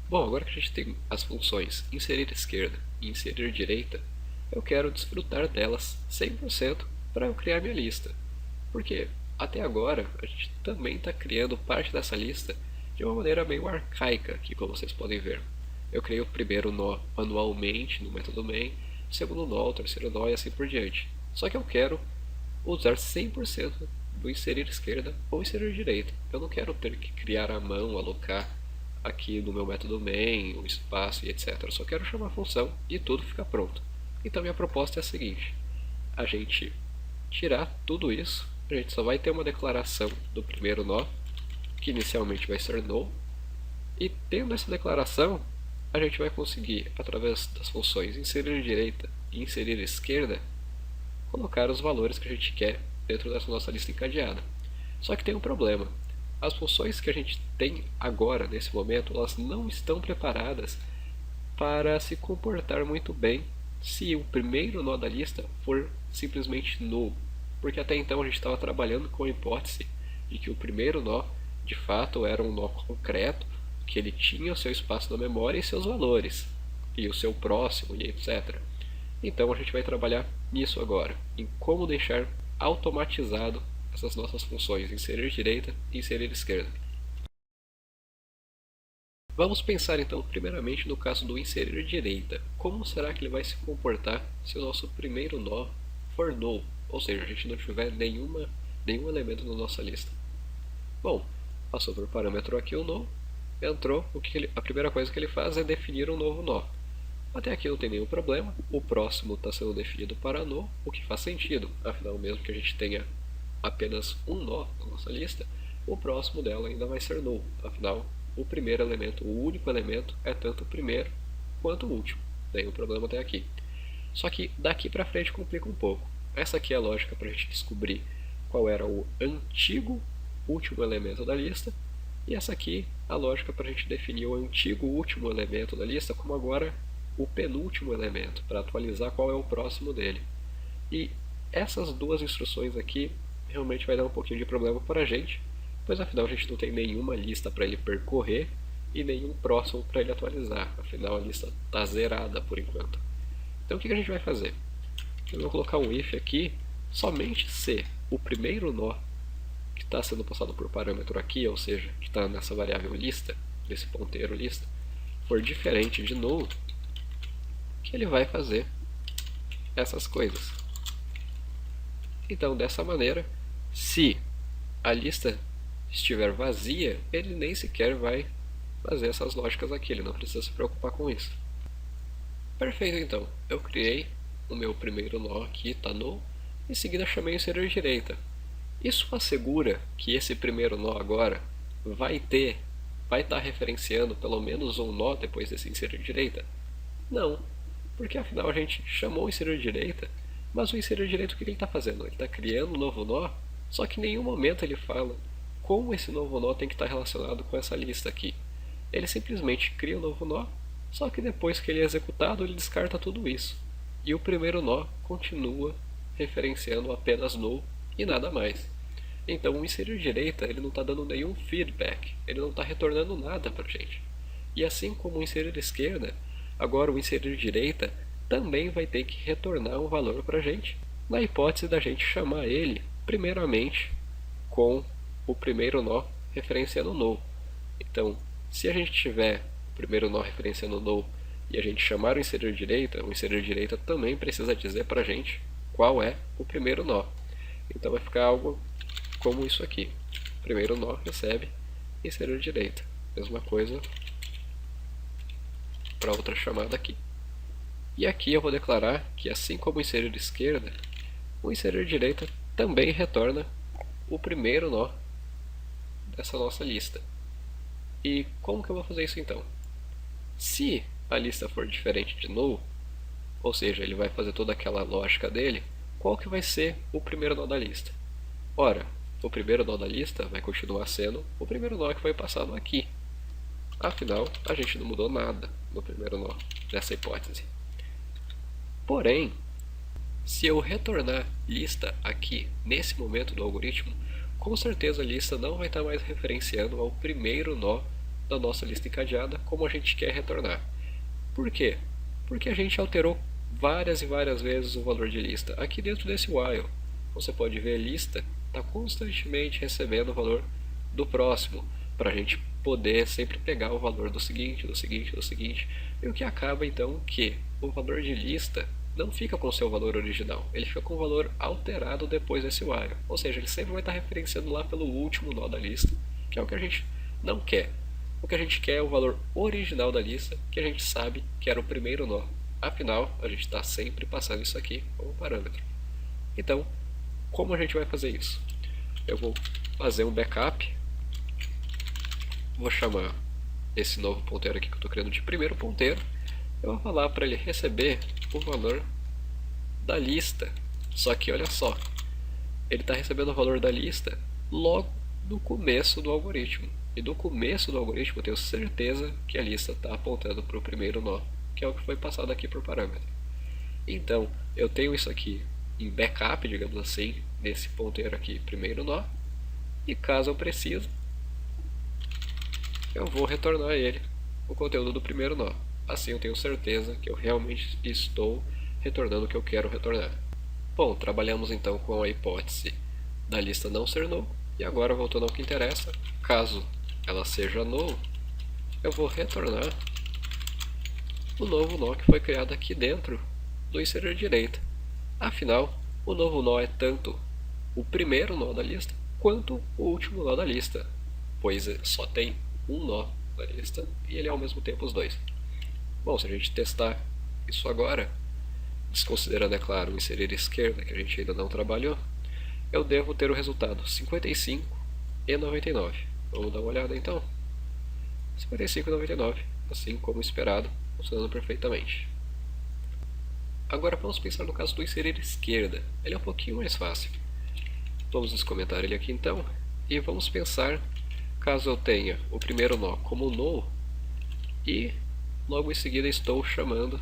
Bom, agora que a gente tem as funções inserir esquerda e inserir direita, eu quero desfrutar delas 100% para eu criar minha lista. Porque até agora a gente também está criando parte dessa lista de uma maneira meio arcaica, aqui como vocês podem ver. Eu criei o primeiro nó manualmente no método main, o segundo nó, o terceiro nó e assim por diante. Só que eu quero usar 100% do inserir esquerda ou inserir direita. Eu não quero ter que criar à mão, alocar aqui no meu método main, o espaço e etc. Eu só quero chamar a função e tudo fica pronto. Então minha proposta é a seguinte: a gente tirar tudo isso, a gente só vai ter uma declaração do primeiro nó, que inicialmente vai ser null, e tendo essa declaração, a gente vai conseguir, através das funções inserir direita e inserir esquerda, colocar os valores que a gente quer dentro dessa nossa lista encadeada. Só que tem um problema. As funções que a gente tem agora, nesse momento, elas não estão preparadas para se comportar muito bem se o primeiro nó da lista for simplesmente null. Porque até então a gente estava trabalhando com a hipótese de que o primeiro nó de fato era um nó concreto, que ele tinha o seu espaço na memória e seus valores, e o seu próximo e etc. Então a gente vai trabalhar nisso agora, em como deixar automatizado essas nossas funções, inserir direita e inserir esquerda. Vamos pensar então primeiramente no caso do inserir direita. Como será que ele vai se comportar se o nosso primeiro nó for null, ou seja, a gente não tiver nenhum elemento na nossa lista? Bom, passou por parâmetro aqui o null, entrou, a primeira coisa que ele faz é definir um novo nó. Até aqui não tem nenhum problema, o próximo está sendo definido para null, o que faz sentido, afinal mesmo que a gente tenha apenas um nó na nossa lista, o próximo dela ainda vai ser null, afinal o primeiro elemento, o único elemento, é tanto o primeiro quanto o último, nenhum problema até aqui. Só que daqui para frente complica um pouco. Essa aqui é a lógica para a gente descobrir qual era o antigo último elemento da lista, e essa aqui a lógica para a gente definir o antigo último elemento da lista como agora o penúltimo elemento, para atualizar qual é o próximo dele. E essas duas instruções aqui realmente vai dar um pouquinho de problema para a gente, pois afinal a gente não tem nenhuma lista para ele percorrer e nenhum próximo para ele atualizar, afinal a lista está zerada por enquanto. Então o que a gente vai fazer? Eu vou colocar um if aqui, somente se o primeiro nó que está sendo passado por parâmetro aqui, ou seja, que está nessa variável lista, nesse ponteiro lista, for diferente de null, que ele vai fazer essas coisas. Então, dessa maneira, se a lista estiver vazia, ele nem sequer vai fazer essas lógicas aqui, ele não precisa se preocupar com isso. Perfeito, então. Eu criei o meu primeiro nó aqui, está null, em seguida chamei o inserir direita. Isso assegura que esse primeiro nó agora vai estar referenciando pelo menos um nó depois desse inserir direita? Não, porque afinal a gente chamou o inserir direita, mas o inserir direita o que ele está fazendo? Ele está criando um novo nó, só que em nenhum momento ele fala como esse novo nó tem que estar relacionado com essa lista aqui. Ele simplesmente cria um novo nó, só que depois que ele é executado ele descarta tudo isso. E o primeiro nó continua referenciando apenas null e nada mais. Então o inserir direita ele não está dando nenhum feedback, ele não está retornando nada para a gente. E assim como o inserir esquerda, agora o inserir direita também vai ter que retornar um valor para a gente, na hipótese da gente chamar ele primeiramente com o primeiro nó referenciando null. Então, se a gente tiver o primeiro nó referenciando null e a gente chamar o inserir direita também precisa dizer para a gente qual é o primeiro nó. Então vai ficar algo como isso aqui. Primeiro nó recebe inserir direita. Mesma coisa para outra chamada aqui. E aqui eu vou declarar que assim como o inserir esquerda, o inserir direita também retorna o primeiro nó dessa nossa lista. E como que eu vou fazer isso então? Se a lista for diferente de null, ou seja, ele vai fazer toda aquela lógica dele, qual que vai ser o primeiro nó da lista? Ora, o primeiro nó da lista vai continuar sendo o primeiro nó que foi passado aqui. Afinal, a gente não mudou nada no primeiro nó dessa hipótese. Porém, se eu retornar lista aqui, nesse momento do algoritmo, com certeza a lista não vai estar mais referenciando ao primeiro nó da nossa lista encadeada como a gente quer retornar. Por quê? Porque a gente alterou várias e várias vezes o valor de lista. Aqui dentro desse while, você pode ver a lista está constantemente recebendo o valor do próximo, para a gente poder sempre pegar o valor do seguinte, do seguinte, do seguinte, e o que acaba então que o valor de lista não fica com o seu valor original, ele fica com o valor alterado depois desse while, ou seja, ele sempre vai estar referenciando lá pelo último nó da lista, que é o que a gente não quer. O que a gente quer é o valor original da lista, que a gente sabe que era o primeiro nó. Afinal, a gente está sempre passando isso aqui como parâmetro. Então, como a gente vai fazer isso? Eu vou fazer um backup, vou chamar esse novo ponteiro aqui que eu estou criando de primeiro ponteiro, eu vou falar para ele receber o valor da lista, só que olha só, ele está recebendo o valor da lista logo no começo do algoritmo, e do começo do algoritmo eu tenho certeza que a lista está apontando para o primeiro nó, que é o que foi passado aqui por parâmetro. Então, eu tenho isso aqui em backup, digamos assim, nesse ponteiro aqui, primeiro nó, e caso eu precise, eu vou retornar a ele o conteúdo do primeiro nó. Assim eu tenho certeza que eu realmente estou retornando o que eu quero retornar. Bom, trabalhamos então com a hipótese da lista não ser null, e agora voltando ao que interessa, caso ela seja null, eu vou retornar o novo nó que foi criado aqui dentro do inserir direita. Afinal, o novo nó é tanto o primeiro nó da lista quanto o último nó da lista, pois só tem um nó da lista e ele é ao mesmo tempo os dois. Bom, se a gente testar isso agora, desconsiderando, é claro, o inserir esquerda, que a gente ainda não trabalhou, eu devo ter o resultado 55 e 99. Vamos dar uma olhada então. 55 e 99, assim como esperado, funcionando perfeitamente. Agora vamos pensar no caso do inserir esquerda. Ele é um pouquinho mais fácil. Vamos descomentar ele aqui então, e vamos pensar caso eu tenha o primeiro nó como null, e logo em seguida estou chamando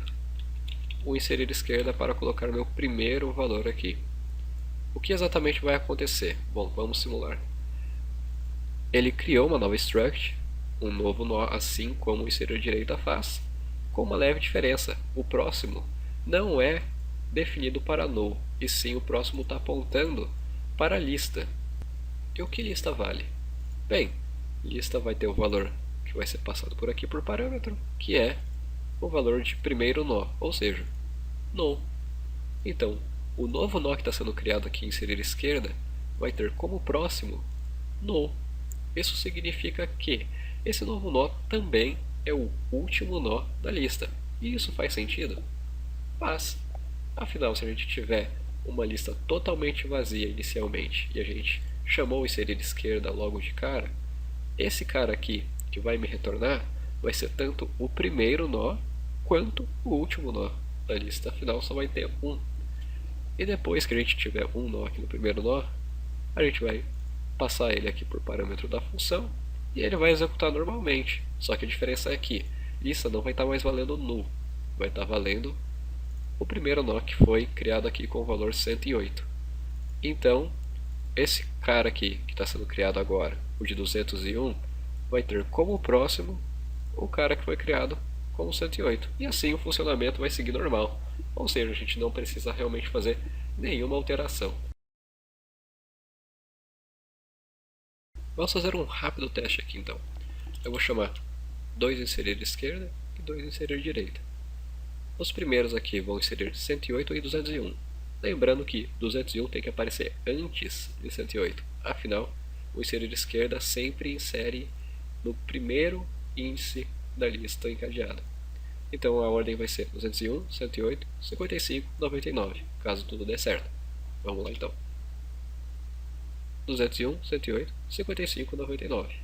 o inserir esquerda para colocar meu primeiro valor aqui. O que exatamente vai acontecer? Bom, vamos simular. Ele criou uma nova struct, um novo nó, assim como o inserir direita faz, com uma leve diferença. O próximo não é definido para null, e sim o próximo está apontando para a lista. E o que lista vale? Bem, lista vai ter o valor que vai ser passado por aqui por parâmetro, que é o valor de primeiro nó, ou seja, null. Então, o novo nó que está sendo criado aqui em inserir esquerda vai ter como próximo null. Isso significa que esse novo nó também é o último nó da lista. E isso faz sentido? Faz. Afinal, se a gente tiver uma lista totalmente vazia inicialmente e a gente chamou o inserir esquerda logo de cara, esse cara aqui que vai me retornar vai ser tanto o primeiro nó quanto o último nó da lista. Afinal, só vai ter um. E depois que a gente tiver um nó aqui no primeiro nó, a gente vai passar ele aqui por parâmetro da função e ele vai executar normalmente. Só que a diferença é que lista não vai estar mais valendo null, vai estar valendo o primeiro nó que foi criado aqui com o valor 108. Então, esse cara aqui que está sendo criado agora, o de 201, vai ter como próximo o cara que foi criado com o 108. E assim o funcionamento vai seguir normal. Ou seja, a gente não precisa realmente fazer nenhuma alteração. Vamos fazer um rápido teste aqui então. Eu vou chamar 2 inserir esquerda e 2 inserir direita. Os primeiros aqui vão inserir 108 e 201. Lembrando que 201 tem que aparecer antes de 108. Afinal, o inserir esquerda sempre insere no primeiro índice da lista encadeada. Então a ordem vai ser 201, 108, 55, 99, caso tudo dê certo. Vamos lá então. 201, 108, 55, 99.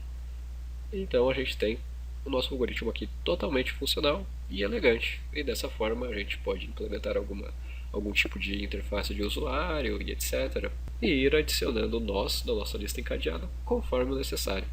Então a gente tem o nosso algoritmo aqui totalmente funcional e elegante. E dessa forma a gente pode implementar algum tipo de interface de usuário e etc. E ir adicionando nós na nossa lista encadeada conforme o necessário.